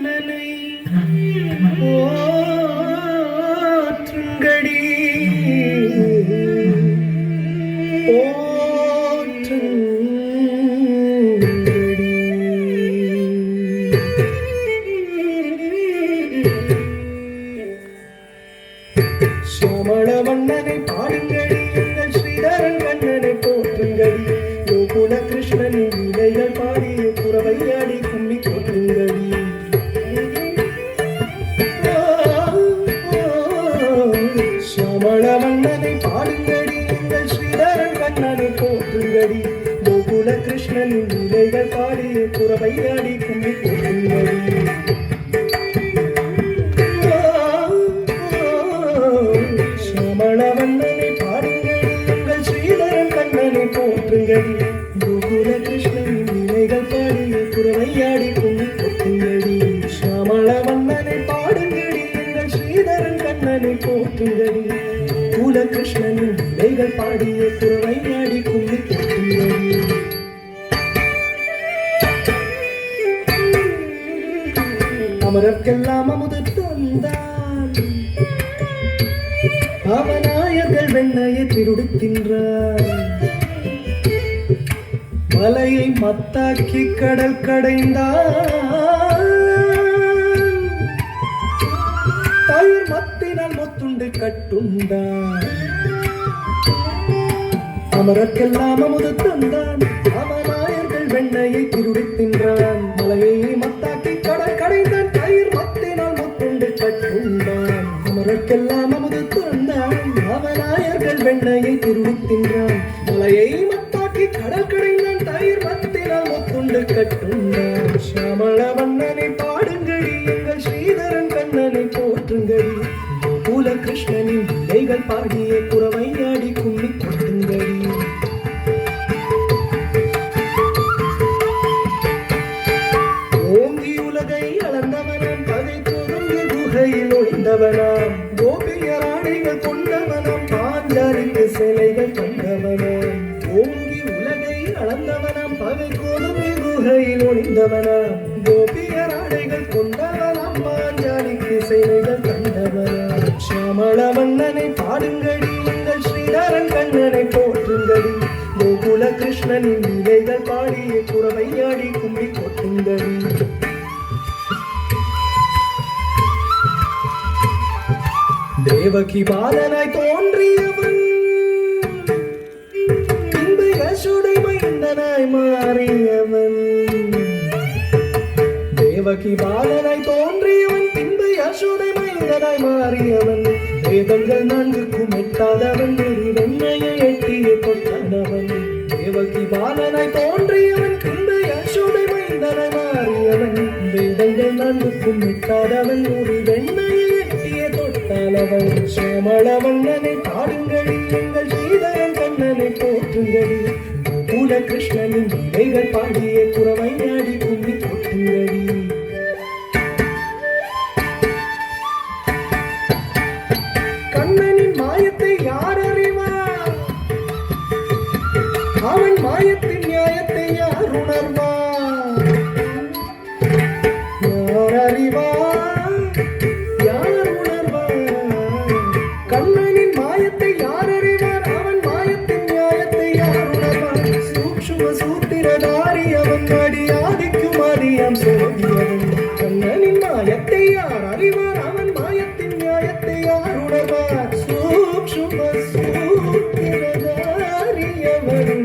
கண்ணனை போற்றுங்கடி சோமள வண்ணனை பாடுங்கடி எங்கள் ஸ்ரீதரன் கண்ணனை போற்றுங்கடி கோகுல கிருஷ்ணனின் லீலைகள் பாடிய குறவையாடி கும்மி போற்றுங்கடி சோமள வண்ணனை பாடுங்கடி எங்கள் ஸ்ரீதரன் கண்ணனை போற்றுங்கடி கோகுல கிருஷ்ணனின் லீலைகள் பாடிய குறவையாடி கும்மி போற்றுங்கடி மணவண்ணனை பாடுங்கடி எங்கள் ஸ்ரீதரன் கண்ணனை போற்றுங்கடி கோகுல கிருஷ்ணனின் நிலைகள் பாடிய குறவையாடி கும்மி கொட்டுங்கடி ஷாமளவண்ணனை பாடுங்கடி எங்கள் ஸ்ரீதரன் கண்ணனை போற்றுங்கடி கோகுல கிருஷ்ணனின் நிலைகள் பாடிய குறவையாடி கும்மி கொட்டுங்கடி அமரர்க்கெல்லாம் அமுது தந்தான் அவநாயர்கள் வெண்ணையை திருடுக்கின்றார் மலையை மத்தாக்கி கடல் கடைந்தார் தயிர் மத்தினால் மொத்துண்டு கட்டுண்டார் அமரர்க்கெல்லாம் அமுது தந்தான் அவநாயர்கள் வெண்ணையை திருடுக்கின்றான் மலையை மத்தாக்கி கடல் கடைந்தான் தயிர் மத்தினால் மொத்துண்டு கட்டுண்டான் அமரர்க்கெல்லாம் அமுது அவநாயர்கள் வெண்ணையை திருடுக்கின்றான் மலையை மத்தாக்கி கடல் கடைந்தான் தயிர் மத்தினால் மொத்துண்டு கட்டுண்டான் ஷாமள வண்ணனை பாடுங்கடி எங்கள் ஸ்ரீதரன் கண்ணனை போற்றுங்கடி கோகுல கிருஷ்ணனின் லீலைகள் பாடிய குறவையாடி கும்மி கொட்டுங்கடி ஓங்கி உலகை அளந்தவனாம் பகை பொருந்தி குகையில் ஒளிந்தவனாம் கோபியராணிகள் கொண்டவனாம் பாஞ்சாலிக்கு சிலைகள் கண்டவனாம் ஓங்கி உலகை அளந்தவனாம் பகை பொருந்தி குகையில் ஒளிந்தவனாம் கோபியராணிகள் கொண்டவனாம் பாஞ்சாலிக்கு சிலைகள் கண்டவனாம் ஷாமள வண்ணனை பாடுங்கடி எங்கள் ஸ்ரீதரன் கண்ணனை போற்றுங்கடி கோகுல கிருஷ்ணனின் லீலைகள் பாடிய குறவையாடி கும்மி கொட்டுங்கடி தேவகி பாலனாய் தோன்றியவன் பின்பு யசோதை மைந்தனாய் மாறியவன் தேவகி பாலனாய் தோன்றியவன் பின்பு யசோதை மைந்தனாய் மாறியவன் வேதங்கள் நான்குக்கும் எட்டாதவன் ஒரு வெண்ணையை எட்டியே கொட்டானவன் தேவகி பாலனாய் தோன்றியவன் பின்பு யசோதை மைந்தனாய் மாறியவன் வேதங்கள் நான்குக்கும் எட்டாதவன் ஒரு வெண்ணையை தொட்டாலவன் சோமள வண்ணனை பாடுங்கடி எங்கள் ஸ்ரீதரன் கண்ணனை போற்றுங்கடி கோகுல கிருஷ்ணனின் லீலைகள் பாடிய குறவையாடி கும்மி கொட்டுங்கடி கண்ணனின் மாயத்தை யார் அறிவார் அவன் மாயத்தின் நியாயத்தை யார் உணர்வார் யார் அறிவார் கண்ணனின் மாயத்தை யார் அறிவார் அவன் மாயத்தின் நியாயத்தை யார் உணர்வார் சூக்ஷ்ம சூத்திரதாரி அவன் அடியாதிக்கும் அதியம் சோதியவன் கண்ணனின் மாயத்தை யார் அறிவார் அவன் மாயத்தின் நியாயத்தை யார் உணர்வார் சூக்ஷ்ம சூத்திரதாரி அவன்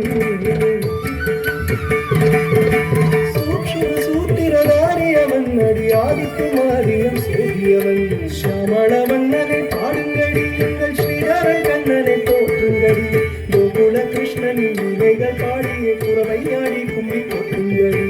சூக்ஷ்ம சூத்திரதாரி அவன் அடியாதிக்கும் அதியம் சோதியவன் ஷாமள வண்ணனை பாடுங்கடி எங்கள் ஸ்ரீதரன் கண்ணனை போற்றுங்கடி கோகுல கிருஷ்ணனின் லீலைகள் பாடிய குறவையாடி கும்மி கொட்டுங்கடி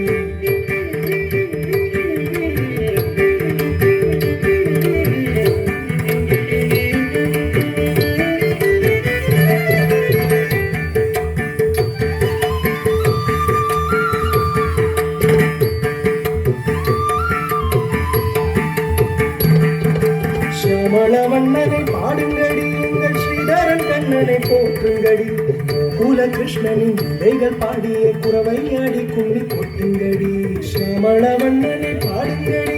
ஷாமள வண்ணனை பாடுங்கடி எங்கள் ஸ்ரீதரன் கண்ணனை போற்றுங்கடி கோகுல கிருஷ்ணனின் லீலைகள் பாடிய குறவையாடி கும்மி கொட்டுங்கடி ஷாமள வண்ணனை பாடுங்கடி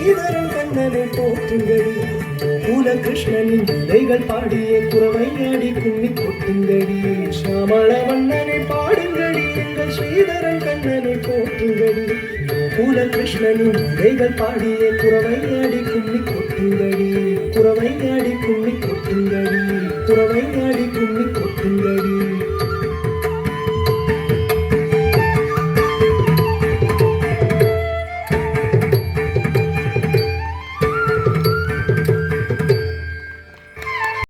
ஸ்ரீதரன் கண்ணனை போற்றுங்கடி கோகுல கிருஷ்ணனின் விதைகள் பாடிய குறவையாடி கும்மி கொட்டுங்கடி சாமள வண்ணனை பாடுங்கடி எங்கள் ஸ்ரீதரன் கண்ணனை போற்றுங்கடி கோகுல கிருஷ்ணனின் விதைகள் பாடிய குறவையாடி கும்மி கொட்டுங்கடி குறவையாடி கும்மி கொட்டுங்கடி குறவையாடி கும்மி கொட்டுங்கடி